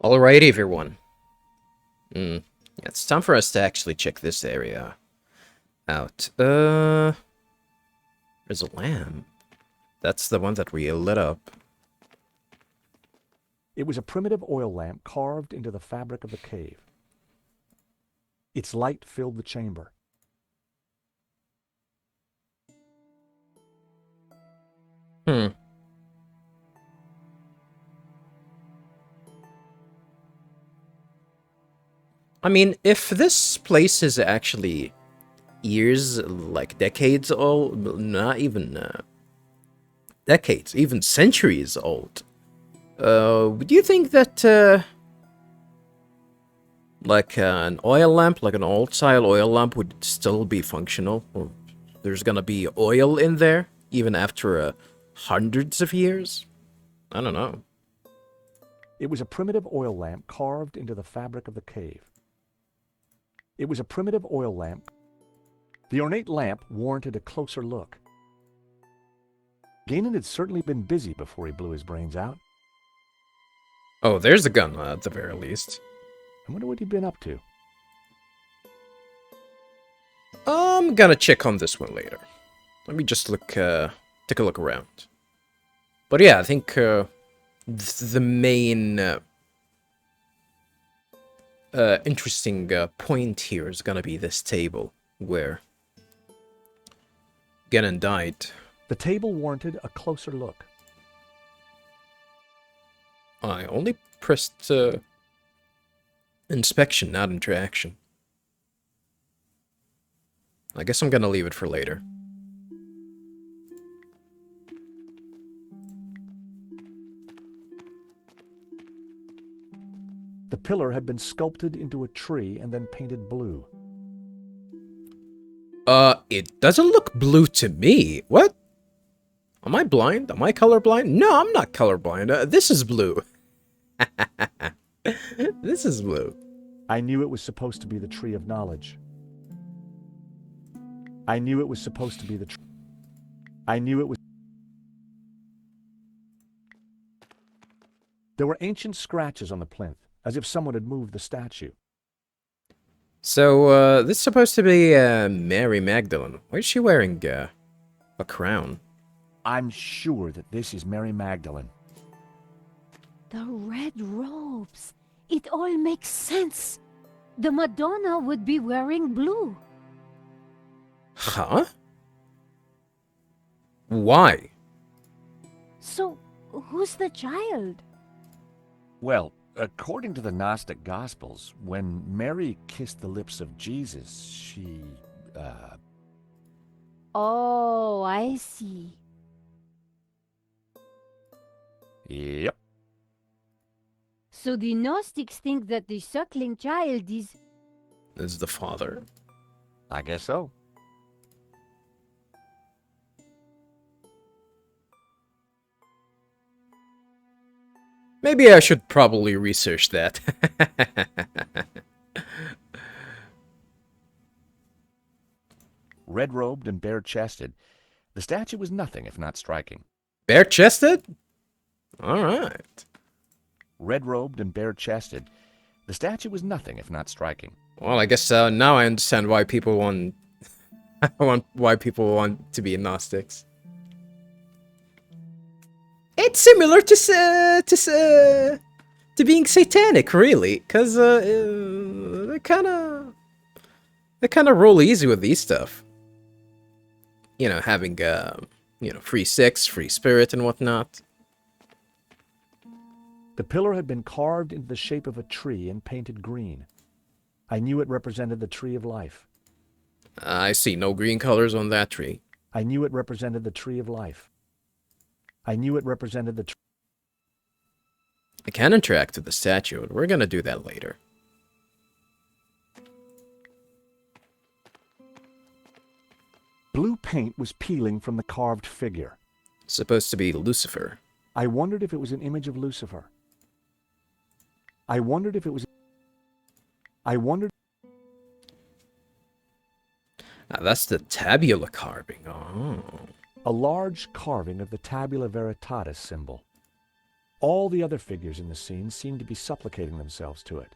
Alrighty, everyone. Yeah, it's time for us to actually check this area out. There's a lamp. That's the one that we lit up. It was a primitive oil lamp carved into the fabric of the cave. Its light filled the chamber. Hmm. I mean, if this place is actually years, like decades old, not even decades, even centuries old, would you think that, like an oil lamp, like an old-style oil lamp, would still be functional? Or there's gonna be oil in there, even after hundreds of years? I don't know. It was a primitive oil lamp carved into the fabric of the cave. It was a primitive oil lamp. The ornate lamp warranted a closer look. Ganon had certainly been busy before he blew his brains out. Oh, there's a gun, at the very least. I wonder what he'd been up to. I'm gonna check on this one later. Let me just look, take a look around. But yeah, I think, the main, interesting, point here is gonna be this table, where Ganon died. The table warranted a closer look. I only pressed, inspection, not interaction. I guess I'm gonna leave it for later. The pillar had been sculpted into a tree and then painted blue. It doesn't look blue to me. What? Am I blind? Am I colorblind? No, I'm not colorblind. This is blue. This is blue. I knew it was supposed to be the tree of knowledge. I knew it was supposed to be the tree. I knew it was. There were ancient scratches on the plinth, as if someone had moved the statue. So, this is supposed to be, Mary Magdalene. Why is she wearing, a crown? I'm sure that this is Mary Magdalene. The red robes. It all makes sense. The Madonna would be wearing blue. Huh? Why? So, who's the child? Well, according to the Gnostic Gospels, when Mary kissed the lips of Jesus, she, Oh, I see. Yep. So the Gnostics think that the suckling child is... Is the father? I guess so. Maybe I should probably research that. Red-robed and bare-chested, the statue was nothing if not striking. Bare-chested? Alright. Red-robed and bare-chested, the statue was nothing if not striking. Well, I guess now I understand why people want, why people want to be Gnostics. It's similar to being satanic, really, because they kind of roll easy with these stuff. You know, having free sex, free spirit, and whatnot. The pillar had been carved into the shape of a tree and painted green. I knew it represented the tree of life. I see no green colors on that tree. I knew it represented the tree of life. I knew it represented the tree. I can interact with the statue, and we're gonna do that later. Blue paint was peeling from the carved figure. It's supposed to be Lucifer. I wondered if it was an image of Lucifer. I wondered if it was... I wondered... Now, that's the tabula carving. Oh. A large carving of the tabula veritatis symbol. All the other figures in the scene seemed to be supplicating themselves to it.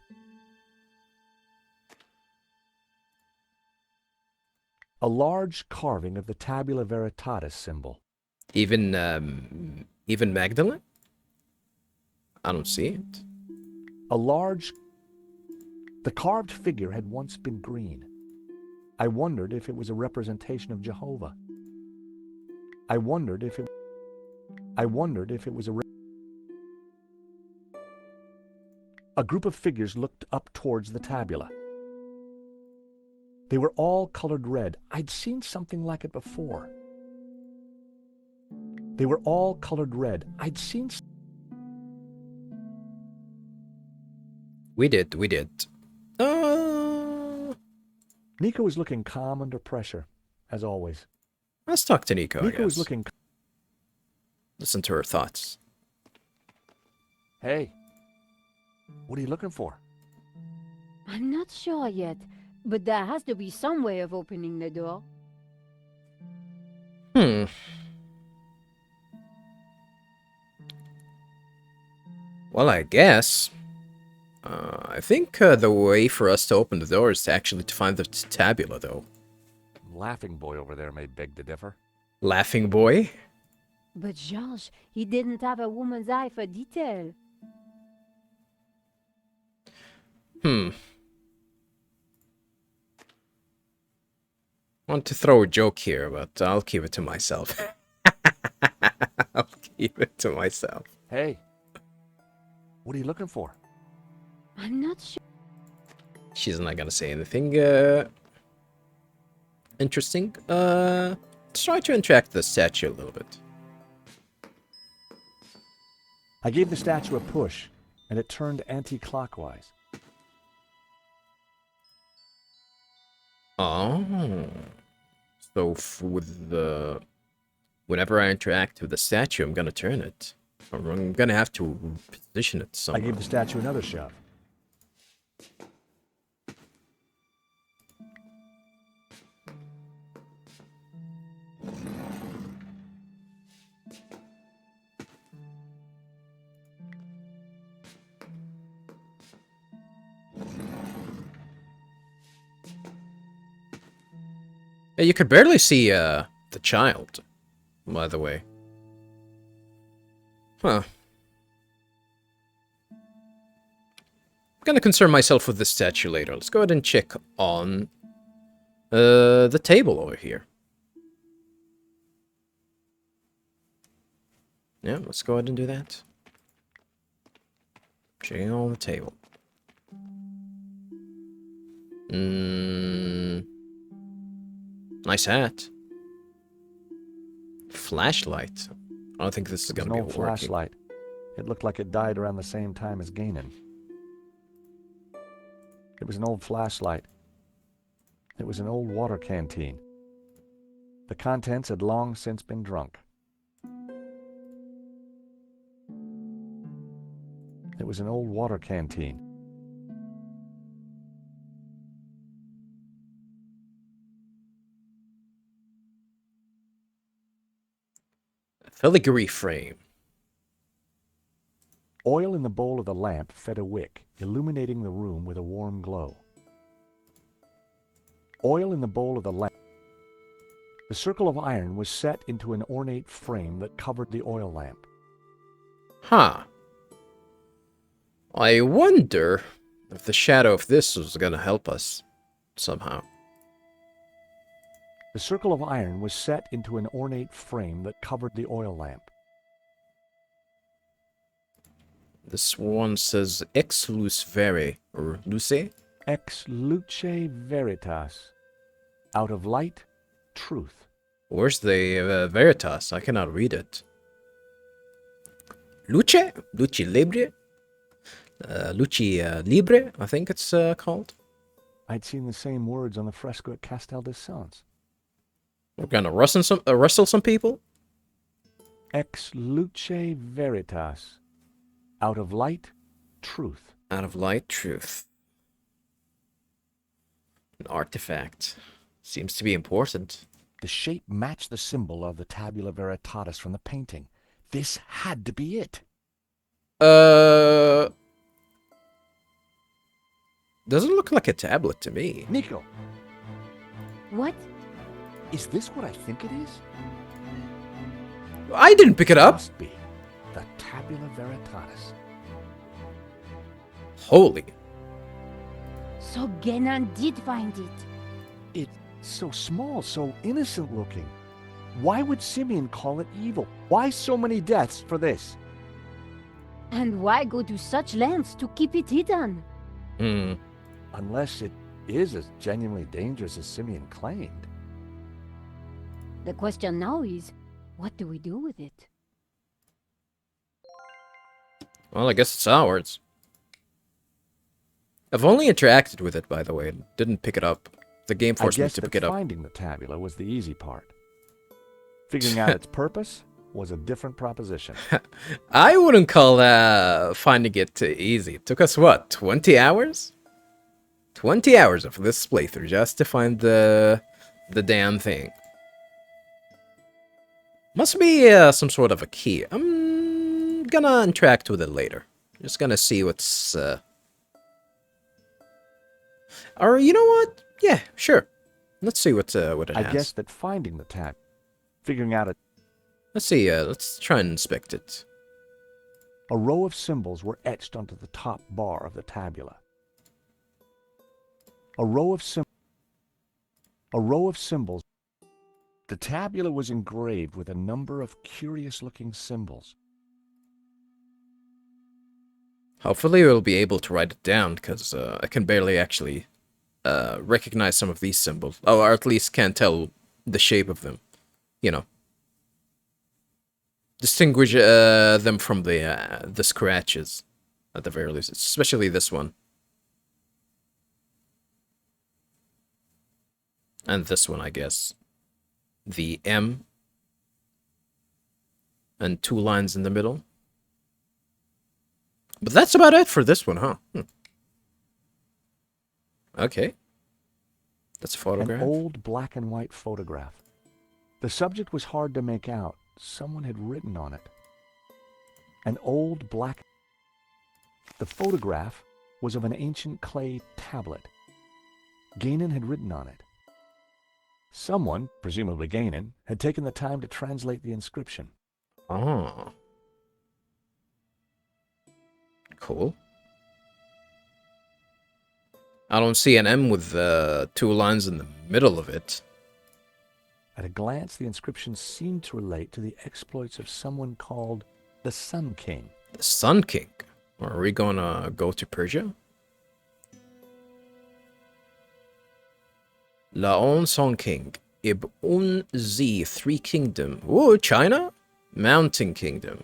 A large carving of the Tabula Veritatis symbol. Even Magdalene? I don't see it. The carved figure had once been green. I wondered if it was a representation of Jehovah. I wondered if it was a group of figures looked up towards the tabula. They were all colored red. I'd seen something like it before. They were all colored red. We did. Nico was looking calm under pressure, as always. Let's talk to Nico, I Nico was guess. looking... Listen to her thoughts. Hey, what are you looking for? I'm not sure yet, but there has to be some way of opening the door. Well, I guess. I think the way for us to open the door is actually to find the tabula, though. Laughing boy over there may beg to differ. Laughing boy? But Georges, he didn't have a woman's eye for detail. Want to throw a joke here, but I'll keep it to myself. I'll keep it to myself. Hey, what are you looking for? I'm not sure. She's not gonna say anything interesting. Let's try to interact with the statue a little bit. I gave the statue a push, and it turned anti-clockwise. Oh. So with the... Whenever I interact with the statue, I'm gonna turn it. Or I'm gonna have to position it I somewhere. gave the statue another shove. Yeah, you could barely see the child, by the way. Huh. I'm gonna concern myself with the statue later. Let's go ahead and check on the table over here. Yeah, let's go ahead and do that. Checking on the table. Nice hat. Flashlight. I don't think this is It was gonna an be old working. flashlight. It looked like it died around the same time as Ganon. It was an old flashlight. It was an old water canteen. The contents had long since been drunk. It was an old water canteen. Filigree frame. Oil in the bowl of the lamp fed a wick, illuminating the room with a warm glow. Oil in the bowl of the lamp. The circle of iron was set into an ornate frame that covered the oil lamp. Huh. I wonder if the shadow of this was gonna help us somehow. The circle of iron was set into an ornate frame that covered the oil lamp. This one says ex luce vere, or luce? Ex luce veritas. Out of light, truth. Where's the veritas? I cannot read it. Luce? Luce libre? Luce libre, I think it's called. I'd seen the same words on the fresco at Castel de Sants. We're gonna wrestle some people? Ex luce veritas. Out of light, truth. Out of light, truth. An artifact. Seems to be important. The shape matched the symbol of the Tabula Veritatis from the painting. This had to be it. Uh, doesn't look like a tablet to me. Nico, What? is this what I think it is? I didn't pick it up. Must be the Tabula Veritatis. Holy. So Genan did find it. It's so small, so innocent looking. Why would Simeon call it evil? Why so many deaths for this? And why go to such lengths to keep it hidden? Hmm. Unless it is as genuinely dangerous as Simeon claimed. The question now is, what do we do with it? Well, I guess it's ours. I've only interacted with it, by the way. Didn't pick it up. The game I forced me guess to that pick it up. finding the tabula was the easy part. Figuring out its purpose was a different proposition. I wouldn't call finding it easy. It took us, what, 20 hours? 20 hours of this playthrough just to find the damn thing. Must be some sort of a key. I'm gonna interact with it later. Just gonna see what's... Or, you know what? Yeah, sure. Let's see what it I has. guess that finding the tab, figuring out Let's see, let's try and inspect it. a row of symbols were etched onto the top bar of the tabula. A row of symbols. The tabula was engraved with a number of curious-looking symbols. Hopefully we'll be able to write it down, because I can barely actually recognize some of these symbols. Oh, or at least can't tell the shape of them. You know. Distinguish them from the scratches, at the very least. Especially this one. And this one, I guess. The M. And 2 lines in the middle. But that's about it for this one, huh? Okay. That's a photograph. An old black and white photograph. The subject was hard to make out. Someone had written on it. An old black... The photograph was of an ancient clay tablet. Gainan had written on it. Someone, presumably Gainan, had taken the time to translate the inscription. Oh. Cool. I don't see an M with 2 lines in the middle of it. At a glance, the inscription seemed to relate to the exploits of someone called the Sun King. The Sun King. Are we gonna go to Persia? Laon Sun King. Ibn Z 3 Kingdom. Ooh, China? Mountain Kingdom.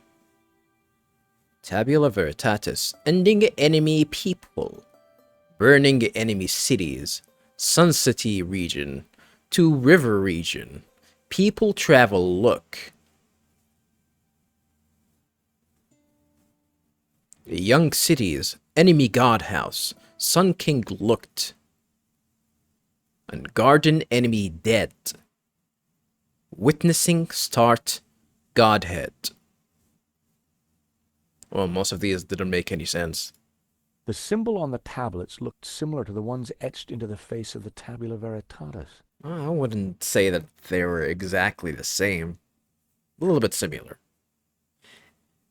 Tabula Veritatis. Ending enemy people. Burning enemy cities. Sun City region. To River region. People travel look. Young cities. Enemy god house. Sun King looked. And garden enemy dead. Witnessing start Godhead. Well, most of these didn't make any sense. The symbol on the tablets looked similar to the ones etched into the face of the Tabula Veritatis. I wouldn't say that they were exactly the same. A little bit similar.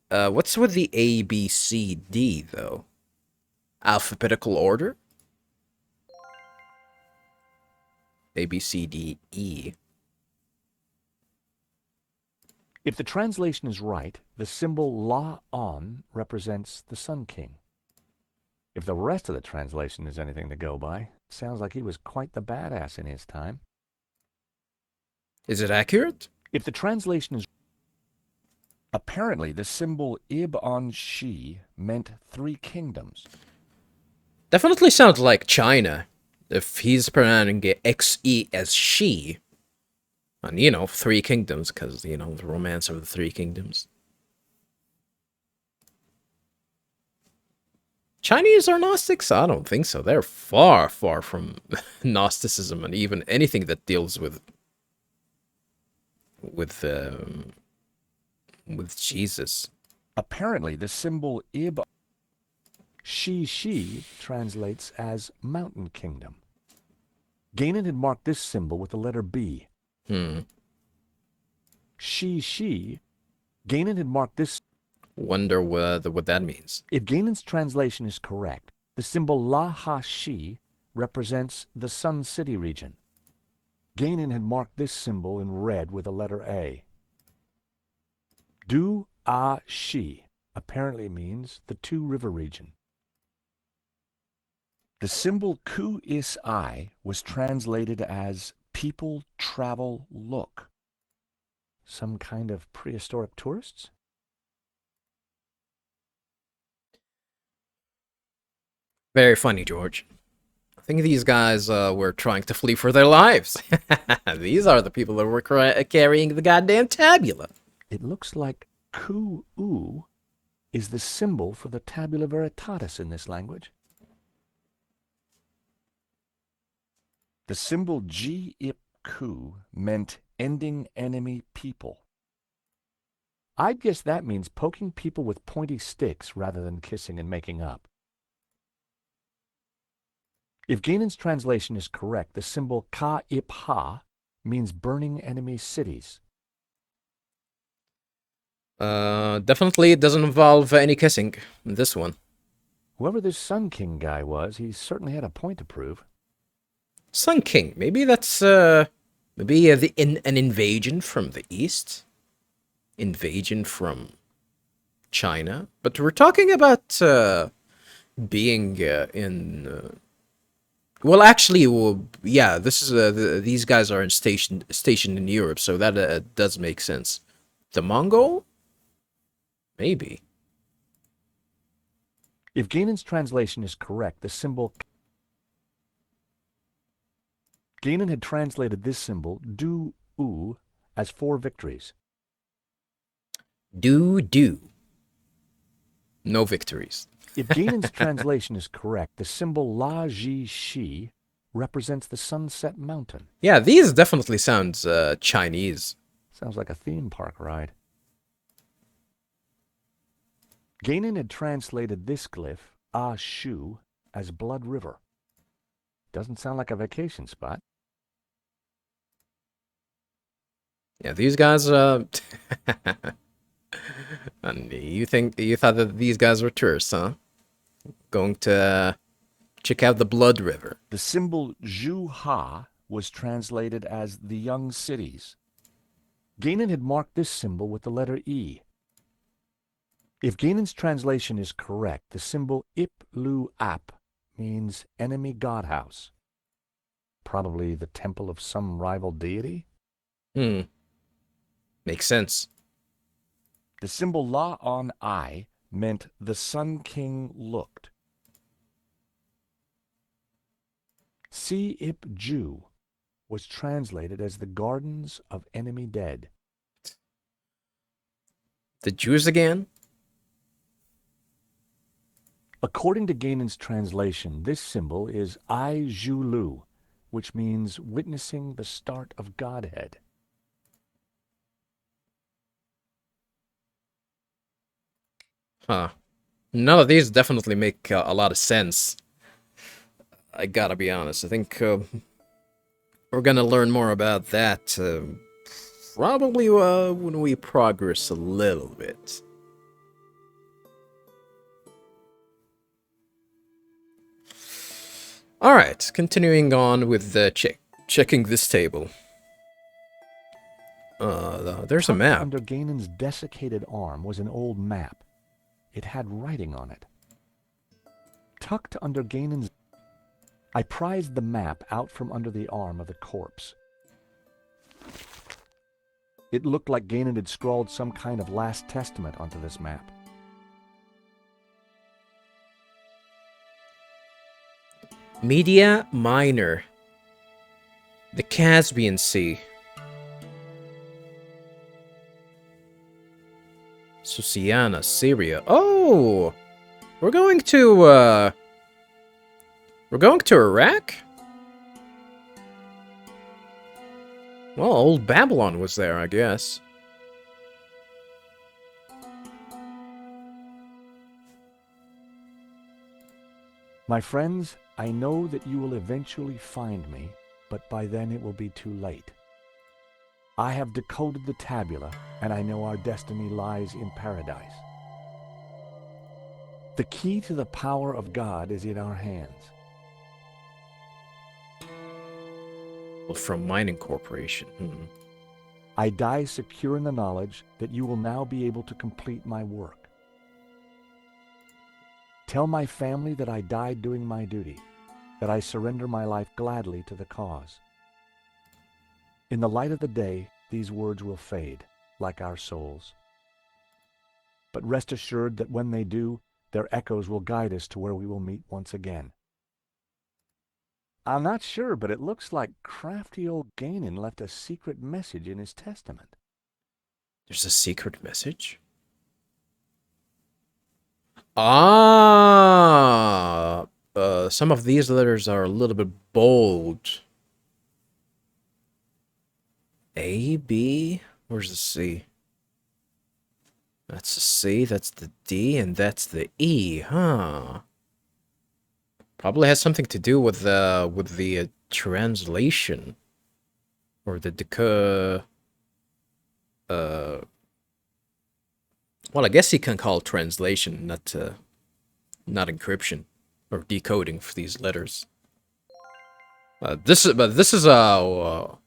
What's with the A, B, C, D, though? Alphabetical order? A, B, C, D, E. If the translation is right, the symbol La-on represents the Sun King. If the rest of the translation is anything to go by, it sounds like he was quite the badass in his time. Is it accurate? If the translation is... Apparently, the symbol Ib-on-Shi meant 3 kingdoms. Definitely sounds like China. If he's pronouncing it X-E as she. And, you know, 3 kingdoms, because, you know, the romance of the 3 kingdoms. Chinese are Gnostics? I don't think so. They're far, far from Gnosticism and even anything that deals with Jesus. Apparently, the symbol ib She translates as Mountain Kingdom. Gainan had marked this symbol with the letter B. Hmm. She. Gainan had marked this. Wonder what that means. If Gainan's translation is correct, the symbol La Ha Shi represents the Sun City region. Gainan had marked this symbol in red with the letter A. Du A Shi apparently means the Two River region. The symbol Ku Is I was translated as people travel look. Some kind of prehistoric tourists? Very funny, George. I think these guys were trying to flee for their lives. These are the people that were carrying the goddamn tabula. It looks like Ku U is the symbol for the tabula veritatis in this language. The symbol G Ip Ku meant ending enemy people. I'd guess that means poking people with pointy sticks rather than kissing and making up. If Gainan's translation is correct, the symbol Ka Ip Ha means burning enemy cities. Definitely it doesn't involve any kissing in this one. Whoever this Sun King guy was, he certainly had a point to prove. Sun King, maybe that's maybe an invasion from the east, invasion from China. But we're talking about being in. Well, actually, yeah, this is these guys are stationed in Europe, so that does make sense. The Mongol, maybe. If Gainan's translation is correct, the symbol Gainan had translated this symbol, Du U, as 4 victories. Do. No victories. If Gainan's translation is correct, the symbol La Ji Shi represents the Sunset Mountain. Yeah, these definitely sounds Chinese. Sounds like a theme park ride. Gainan had translated this glyph, Ah Shu, as Blood River. Doesn't sound like a vacation spot. Yeah, these guys. And you thought that these guys were tourists, huh? Going to check out the Blood River. The symbol Zhu Ha was translated as the young cities. Gainan had marked this symbol with the letter E. If Gainan's translation is correct, the symbol Ip Lu Ap means enemy godhouse. Probably the temple of some rival deity? Makes sense. The symbol La On I meant the Sun King looked. Si Ip Ju was translated as the gardens of enemy dead. The Jews again? According to Gainan's translation, this symbol is I Ju Lu, which means witnessing the start of Godhead. Huh. None of these definitely make a lot of sense. I gotta be honest. I think we're gonna learn more about that probably when we progress a little bit. Alright, continuing on with checking this table. There's a map. Under Gainan's desiccated arm was an old map. It had writing on it. Tucked under Gainan's... I prized the map out from under the arm of the corpse. It looked like Gainan had scrawled some kind of last testament onto this map. Media Minor. The Caspian Sea. Susiana, Syria. Oh! We're going to Iraq? Well, old Babylon was there, I guess. My friends, I know that you will eventually find me, but by then it will be too late. I have decoded the tabula, and I know our destiny lies in paradise. The key to the power of God is in our hands. Well, from Mining Corporation. I die secure in the knowledge that you will now be able to complete my work. Tell my family that I died doing my duty, that I surrender my life gladly to the cause. In the light of the day, these words will fade, like our souls. But rest assured that when they do, their echoes will guide us to where we will meet once again. I'm not sure, but it looks like crafty old Ganon left a secret message in his testament. There's a secret message? Ah! Some of these letters are a little bit bold. A, B? Where's the C? That's the C, that's the D, and that's the E, huh? Probably has something to do with the translation. Or the well, I guess you can call it translation, not encryption or decoding for these letters. This is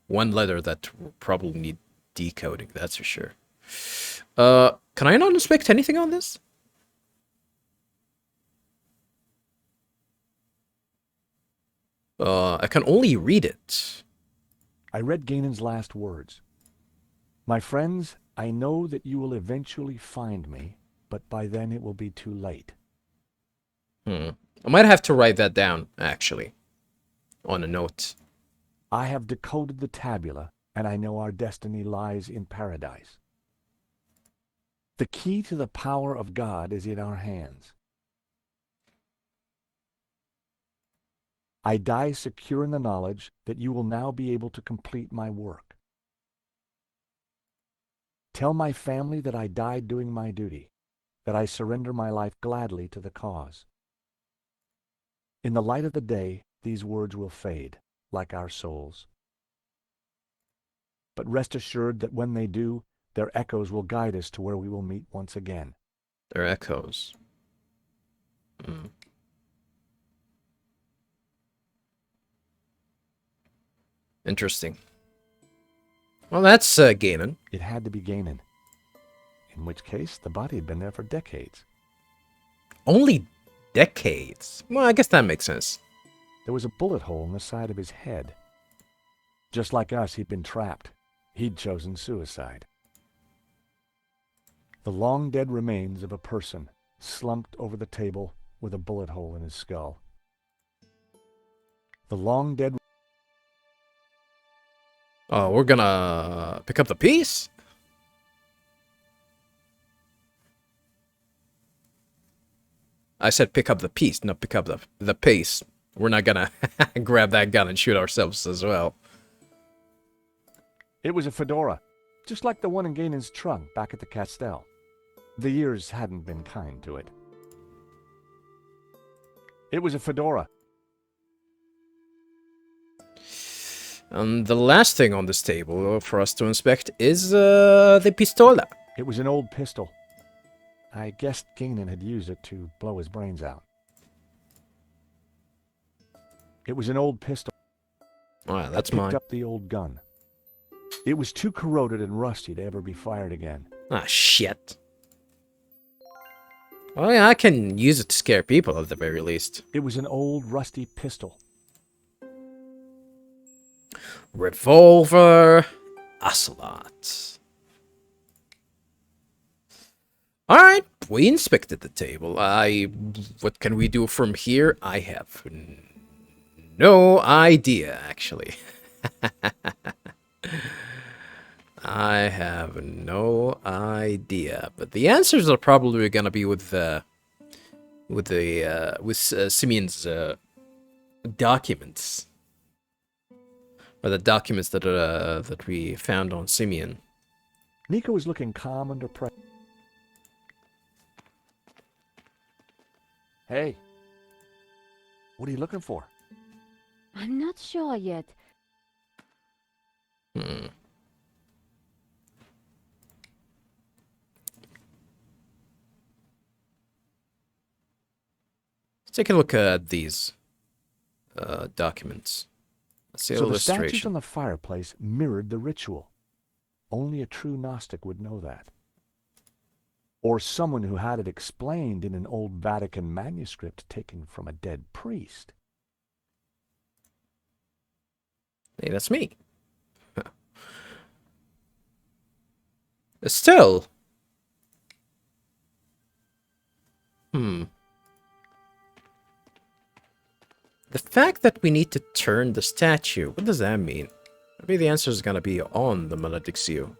one letter that will probably need decoding. That's for sure. Can I not inspect anything on this? I can only read it. I read Ganon's last words. My friends, I know that you will eventually find me, but by then it will be too late. I might have to write that down, actually, on a note. I have decoded the tabula, and I know our destiny lies in paradise. The key to the power of God is in our hands. I die secure in the knowledge that you will now be able to complete my work. Tell my family that I died doing my duty, that I surrender my life gladly to the cause. In the light of the day, these words will fade, like our souls. But rest assured that when they do, their echoes will guide us to where we will meet once again. Their echoes. Interesting. Well, that's Ganon. It had to be Ganon, in which case the body had been there for decades. Only decades? Well, I guess that makes sense. There was a bullet hole in the side of his head. Just like us, he'd been trapped. He'd chosen suicide. The long-dead remains of a person slumped over the table with a bullet hole in his skull. The long-dead... Oh, we're gonna pick up the piece? I said pick up the piece, not pick up the pace. We're not gonna grab that gun and shoot ourselves as well. It was a fedora, just like the one in Ganon's trunk back at the Castell. The years hadn't been kind to it. It was a fedora. And the last thing on this table for us to inspect is the pistola. It was an old pistol. I guessed Ganon had used it to blow his brains out. It was an old pistol. Alright, that's I picked mine. up the old gun. It was too corroded and rusty to ever be fired again. Ah, shit. Well, yeah, I can use it to scare people at the very least. It was an old rusty pistol. Revolver. Ocelot. Alright, we inspected the table. What can we do from here? I have no idea, actually. I have no idea, but the answers are probably gonna be with Simeon's documents, or the documents that we found on Simeon. Nico was looking calm under pressure. Hey, What are you looking for? I'm not sure yet. Hmm. Let's take a look at these documents. Let's see So the statues illustration. on the fireplace mirrored the ritual. Only a true Gnostic would know that. Or someone who had it explained in an old Vatican manuscript taken from a dead priest. Hey, that's me. Still. The fact that we need to turn the statue, what does that mean? Maybe the answer is gonna be on the Melodic Seal.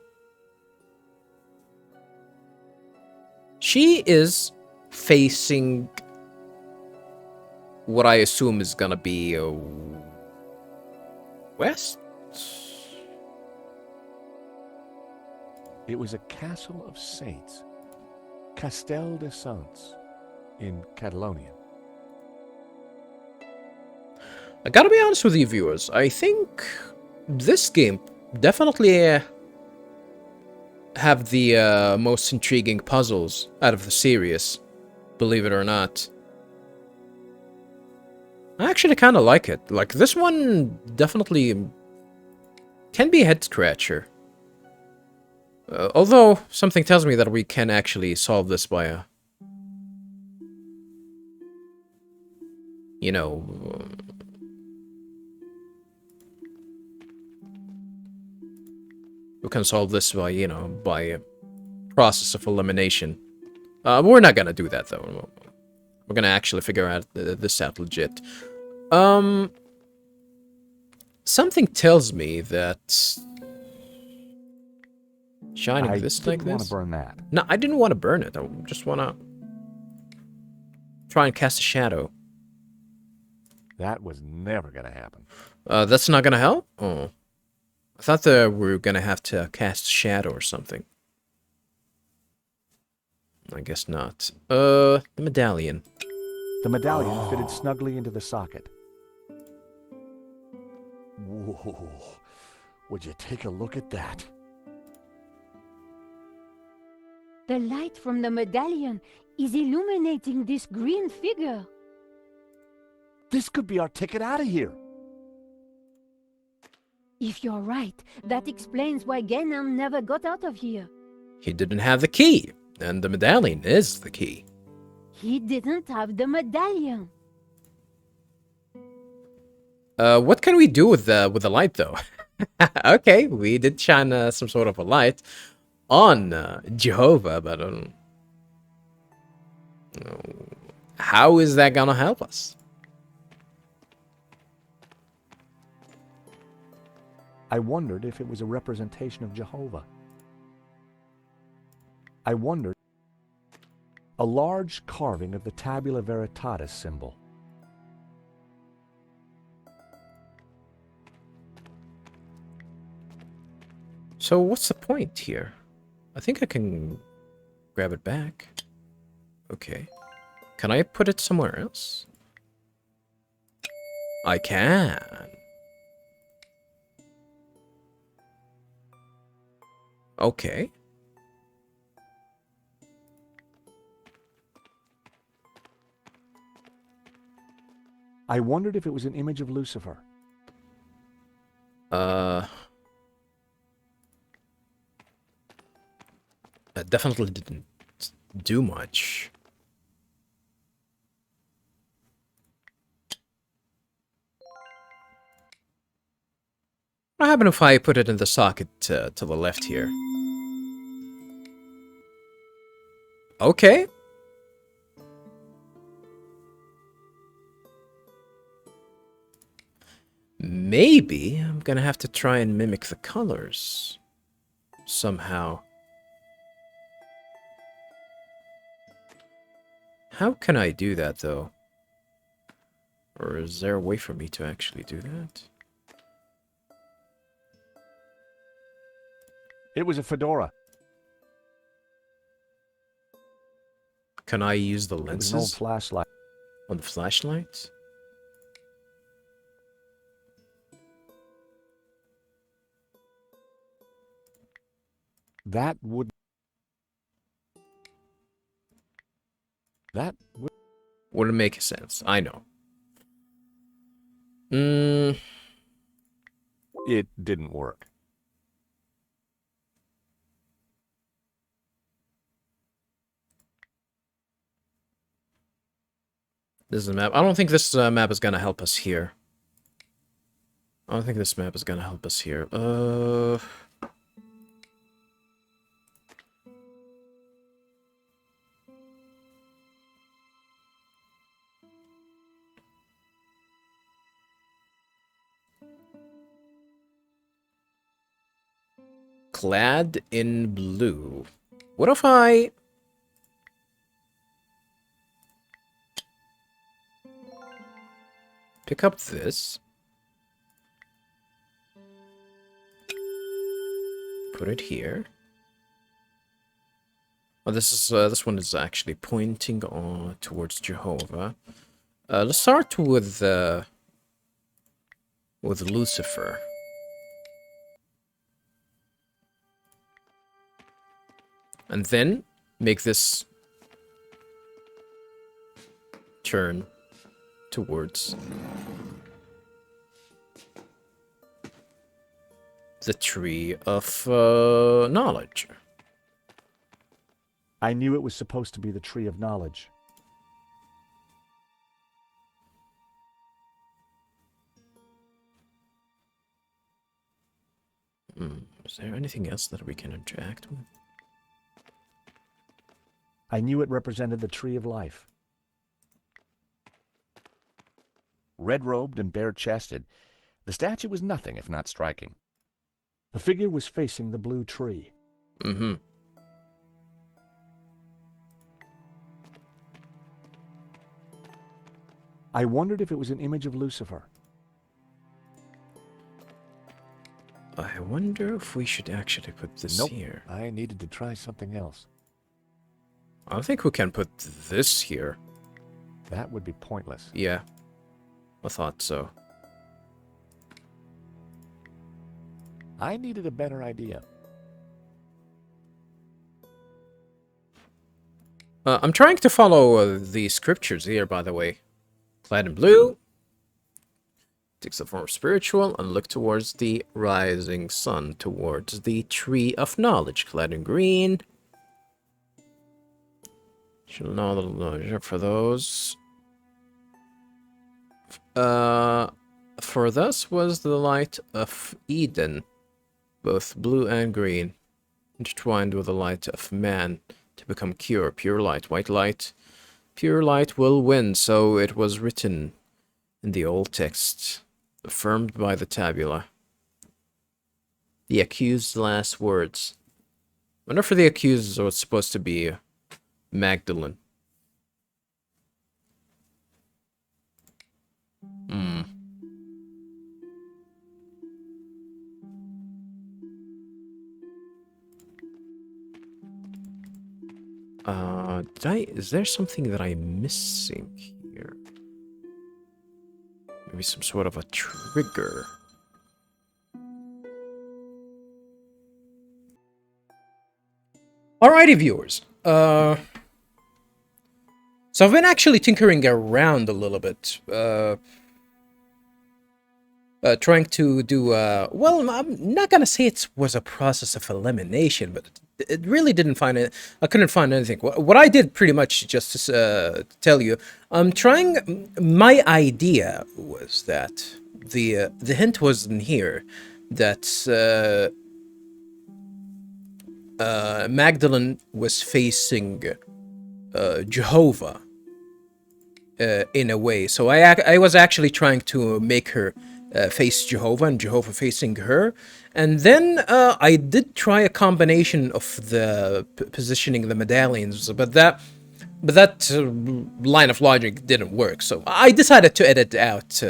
She is facing what I assume is gonna be west? It was a castle of saints, Castel de Saints, in Catalonia. I gotta be honest with you, viewers. I think this game definitely have the most intriguing puzzles out of the series, believe it or not. I actually kind of like it. Like, this one definitely can be a head-scratcher. Although, something tells me that we can actually solve this by a... You know... we can solve this by, you know, by a process of elimination. We're not gonna do that, though. We're gonna actually figure out this out legit. Something tells me that... Shining I this didn't like want this? to burn that. No, I didn't want to burn it. I just want to try and cast a shadow. That was never going to happen. That's not gonna help? Oh. I thought that we were gonna have to cast shadow or something. I guess not. The medallion. The medallion fitted snugly into the socket. Whoa. Would you take a look at that? The light from the medallion is illuminating this green figure. This could be our ticket out of here. If you're right, that explains why Genam never got out of here. He didn't have the key, and the medallion is the key. He didn't have the medallion. What can we do with the light, though? Okay, we did shine some sort of a light on Jehovah, but how is that gonna help us? I wondered if it was a representation of Jehovah. I wondered. A large carving of the Tabula Veritatis symbol. So what's the point here? I think I can grab it back. Okay. Can I put it somewhere else? I can. Okay. I wondered if it was an image of Lucifer. That definitely didn't do much. What happened if I put it in the socket to the left here? Okay. Maybe I'm gonna have to try and mimic the colors somehow. How can I do that, though? Or is there a way for me to actually do that? It was a fedora. Can I use the It was an old lenses flashlight. on the flashlight? That would... Wouldn't make sense. I know. Mm, It didn't work. this is a map. I don't think this map is gonna help us here. I don't think this map is gonna help us here. Clad in blue. What if I... pick up this. Put it here. Oh, this one is actually pointing on towards Jehovah. Let's start with Lucifer. And then make this turn towards the tree of knowledge. I knew it was supposed to be the tree of knowledge. Is there anything else that we can interact with? I knew it represented the tree of life. Red-robed and bare-chested, the statue was nothing if not striking. The figure was facing the blue tree. Mm-hmm. I wondered if it was an image of Lucifer. I wonder if we should actually put this Nope. here. I needed to try something else. I think we can put this here. That would be pointless. Yeah. I thought so. I needed a better idea. I'm trying to follow the scriptures here, by the way. Clad in blue. Takes the form of spiritual and look towards the rising sun, towards the tree of knowledge. Clad in green. Shall know the knowledge for those. For thus was the light of Eden, both blue and green, intertwined with the light of man to become pure light, white light. Pure light will win, so it was written in the old text, affirmed by the tabula. The accused's last words. I wonder if the accused was supposed to be Magdalene. Is there something that I'm missing here? Maybe some sort of a trigger. Alrighty, viewers. So I've been actually tinkering around a little bit. Trying to do, well, I'm not gonna say it was a process of elimination, but it really didn't find it. I couldn't find anything. What I did pretty much, just to tell you, I'm trying. My idea was that the hint was in here that Magdalene was facing Jehovah in a way. So I was actually trying to make her face Jehovah and Jehovah facing her. And then I did try a combination of the positioning the medallions, but that line of logic didn't work. So I decided to edit out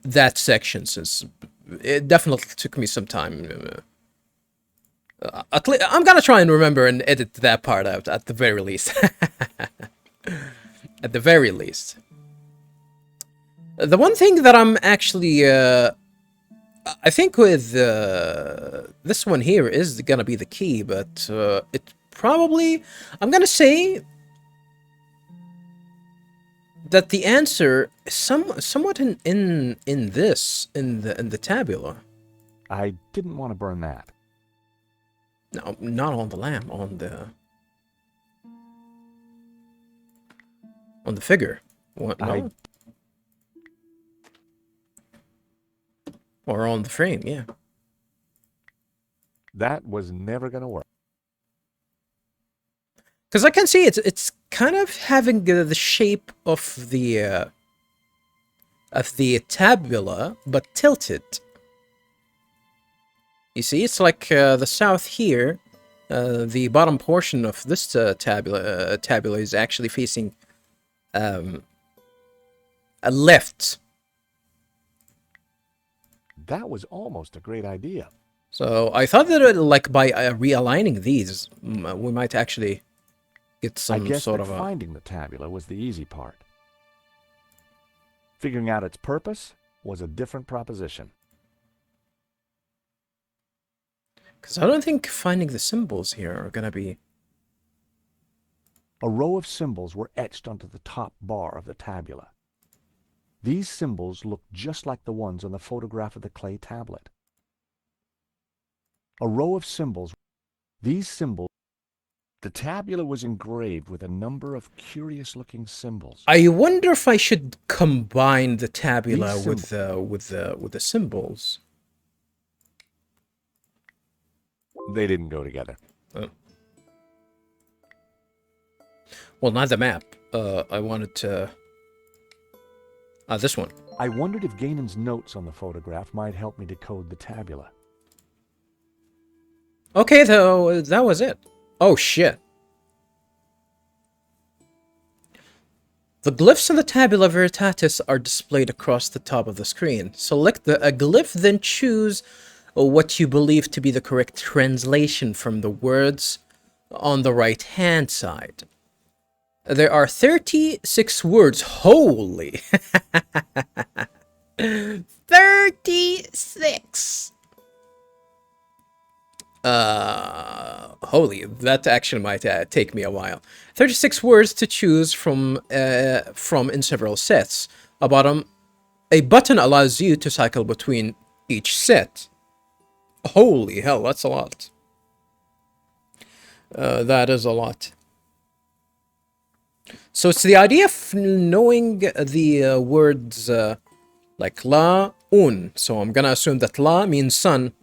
that section, since it definitely took me some time. I'm gonna try and remember and edit that part out at the very least. At the very least. The one thing that I'm actually I think with this one here is gonna be the key, but it probably, I'm gonna say that the answer is somewhat in this in the tabula. I didn't want to burn that. No, not on the lamp, on the figure. What? No, or on the frame? Yeah. That was never going to work. Because I can see it's kind of having the shape of the tabula, but tilted. You see, it's like the south here. The bottom portion of this tabula is actually facing a left. That was almost a great idea. So I thought that like by realigning these, we might actually get I some guess sort that of a... finding the tabula was the easy part. Figuring out its purpose was a different proposition. Because I don't think finding the symbols here are gonna be... A row of symbols were etched onto the top bar of the tabula. These symbols looked just like the ones on the photograph of the clay tablet. A row of symbols. These symbols. The tabula was engraved with a number of curious-looking symbols. I wonder if I should combine the tabula These with the symbols. They didn't go together. Oh. Well, not the map. I wanted to... this one. I wondered if Ganon's notes on the photograph might help me decode the tabula. Okay, though, that was it. Oh, shit. The glyphs in the Tabula Veritatis are displayed across the top of the screen. Select a glyph, then choose what you believe to be the correct translation from the words on the right-hand side. There are 36 words. Holy! 36! Holy, that actually might take me a while. 36 words to choose from in several sets. A button allows you to cycle between each set. Holy hell, that's a lot. That is a lot. So it's the idea of knowing the words like la, un. So I'm gonna assume that la means sun,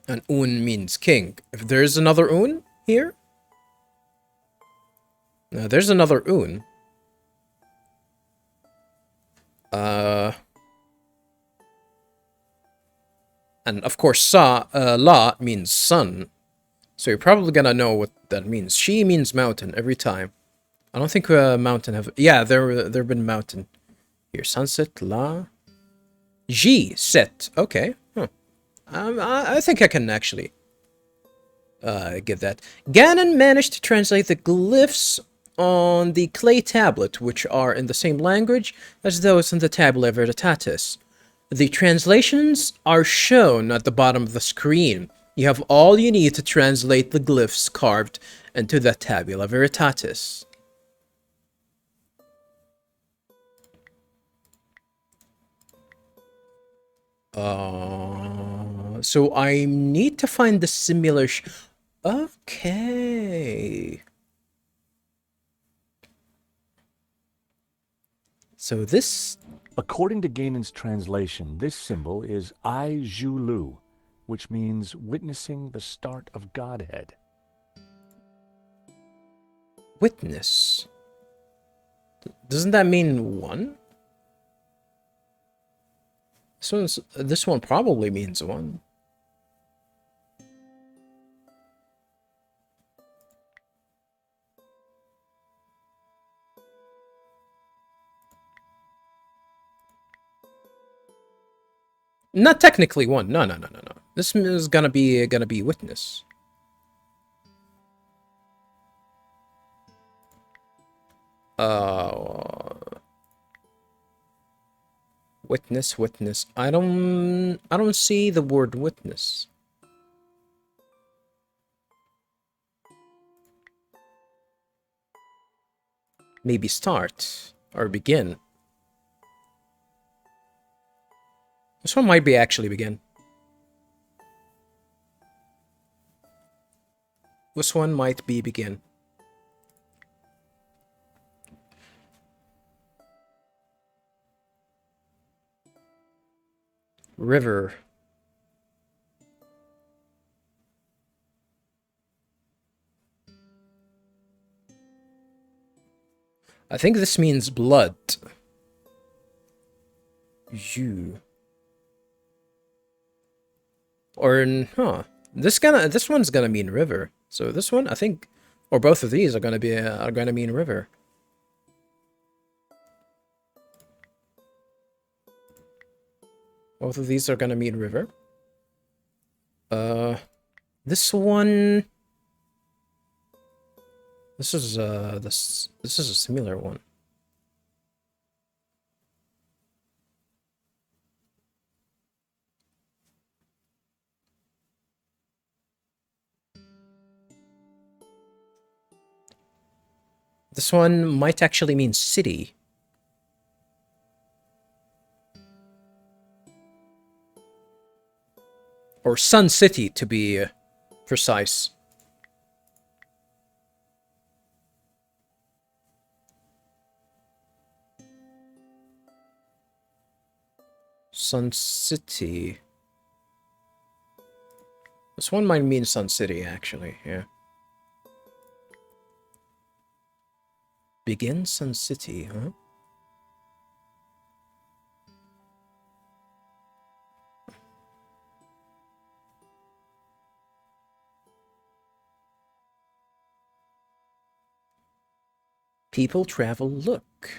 and un means king. If there's another un here, there's another un. And of course, la means sun. So you're probably gonna know what that means. She means mountain every time. I don't think mountain have... Yeah, there been mountain here. Sunset, la. G, set. Okay. Huh. I think I can actually get that. Ganon managed to translate the glyphs on the clay tablet, which are in the same language as those in the Tabula Veritatis. The translations are shown at the bottom of the screen. You have all you need to translate the glyphs carved into the Tabula Veritatis. So I need to find the similar okay. So this... According to Ganon's translation, this symbol is I Zhu Lu, which means witnessing the start of Godhead. Witness. Doesn't that mean one? This one probably means one. Not technically one. No. This is gonna be witness. Witness, witness. I don't see the word witness. Maybe start or begin. This one might be actually begin. This one might be begin. River. I think this means blood. You. Or huh? This one's gonna mean river. So this one, I think, or both of these are gonna mean river. Both of these are gonna mean river. This one. This is this is a similar one. This one might actually mean city. Or Sun City, to be precise. Sun City. This one might mean Sun City, actually, yeah. Begin Sun City, huh? People travel look.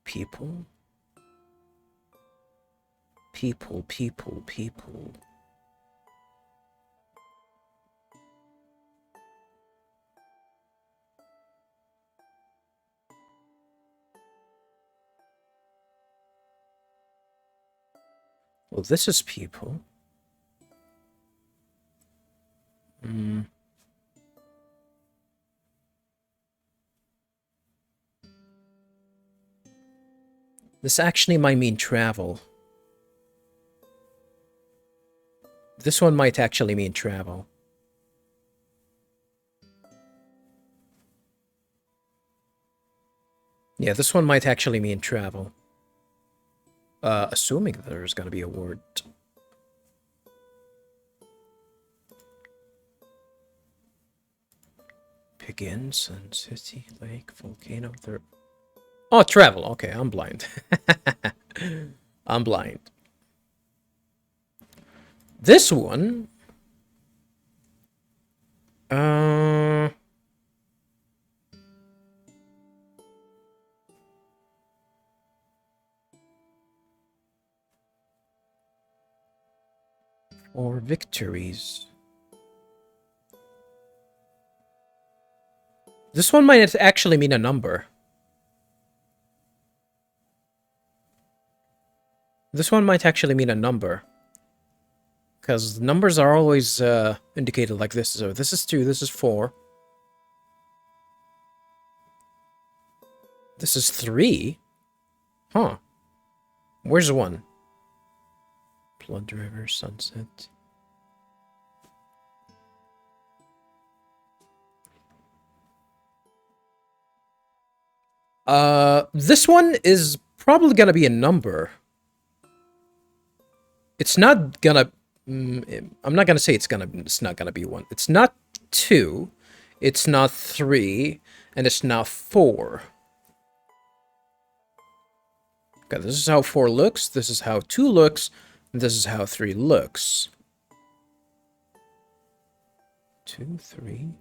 People. People, people, people. Well, this is people. This actually might mean travel. This one might actually mean travel. Yeah, this one might actually mean travel. Assuming there's gonna be a word. Begin, Sun City, Lake, Volcano, there. Oh, travel. Okay, I'm blind. I'm blind. This one... Or victories. This one might actually mean a number. This one might actually mean a number. Because numbers are always indicated like this. So this is 2, this is 4. This is 3? Huh. Where's 1? Blood River, Sunset. This one is probably gonna be a number. It's not gonna... I'm not gonna say it's not gonna be 1. It's not 2. It's not 3. And it's not 4. Okay, this is how 4 looks. This is how 2 looks. And this is how 3 looks. 2, 3...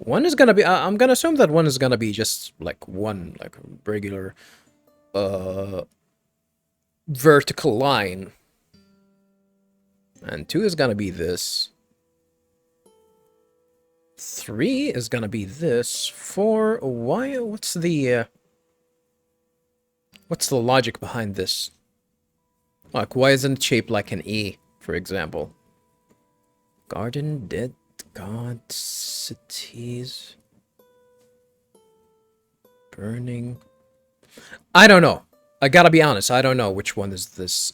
1 is gonna be... I'm gonna assume that 1 is gonna be just like 1, like a regular vertical line. And 2 is gonna be this. 3 is gonna be this. 4, why? What's the logic behind this? Like, why isn't it shaped like an E, for example? Garden, dead, god, cities, burning. I don't know. I gotta be honest, I don't know which one is this.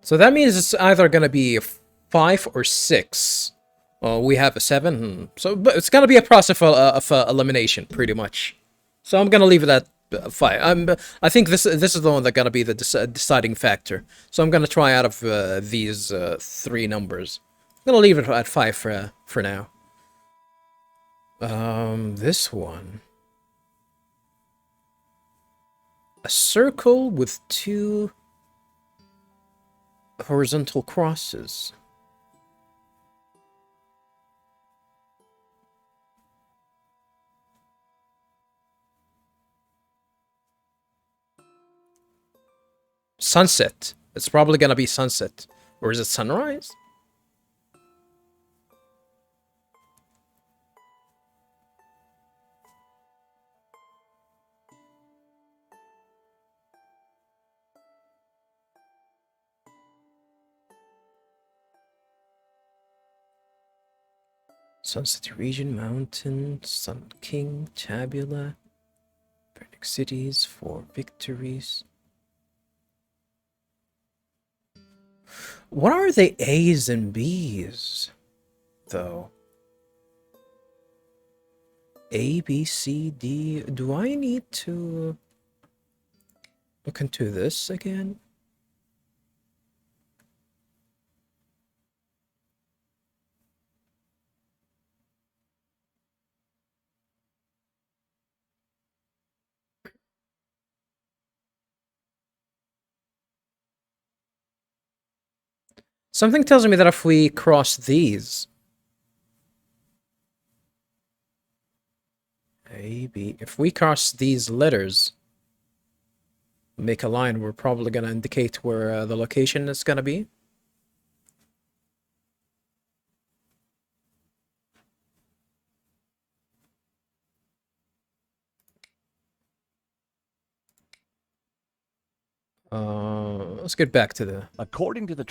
So that means it's either gonna be 5 or 6. We have a 7. So but it's gonna be a process of elimination, pretty much. So I'm gonna leave it at 5. I think this is the one that's gonna be the deciding factor. So I'm gonna try out of these 3 numbers. I'm gonna leave it at 5 for now. This one. A circle with 2 horizontal crosses. Sunset. It's probably gonna be sunset. Or is it sunrise? Sun City Region, Mountain, Sun King, Tabula, Burning Cities, 4 victories. What are the A's and B's, though? A, B, C, D. Do I need to look into this again? Something tells me that if we cross these... A, B... If we cross these letters, make a line, we're probably going to indicate where the location is going to be. Let's get back to the... According to the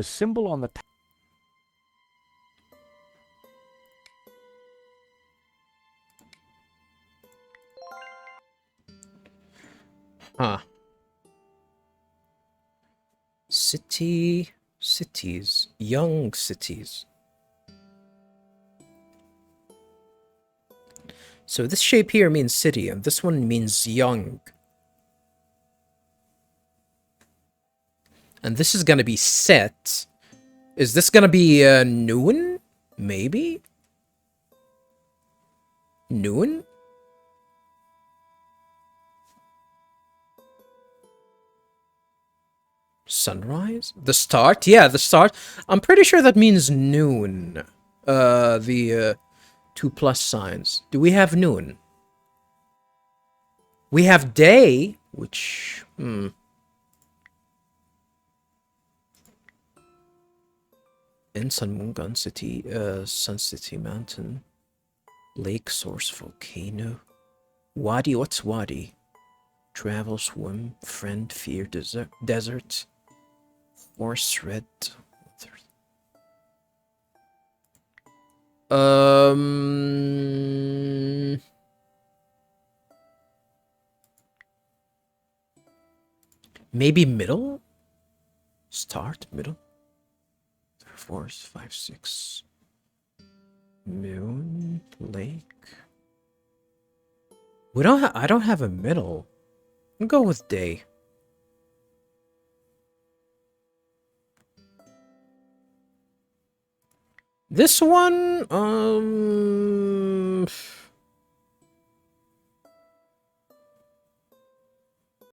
symbol on the Huh. City... Cities. Young cities. So this shape here means city, and this one means young. And this is gonna be set. Is this gonna be noon? Maybe? Noon? Sunrise? The start? Yeah, the start. I'm pretty sure that means noon. The 2 plus signs. Do we have noon? We have day, which... In Sun Moon Gun City, Sun City Mountain, Lake Source Volcano, Wadi. What's Wadi? Travel, swim, friend, fear, desert, horse, red. Maybe middle. Start middle. 4, 5, 6. Moon, lake. We don't. I don't have a middle. I'll go with day. This one,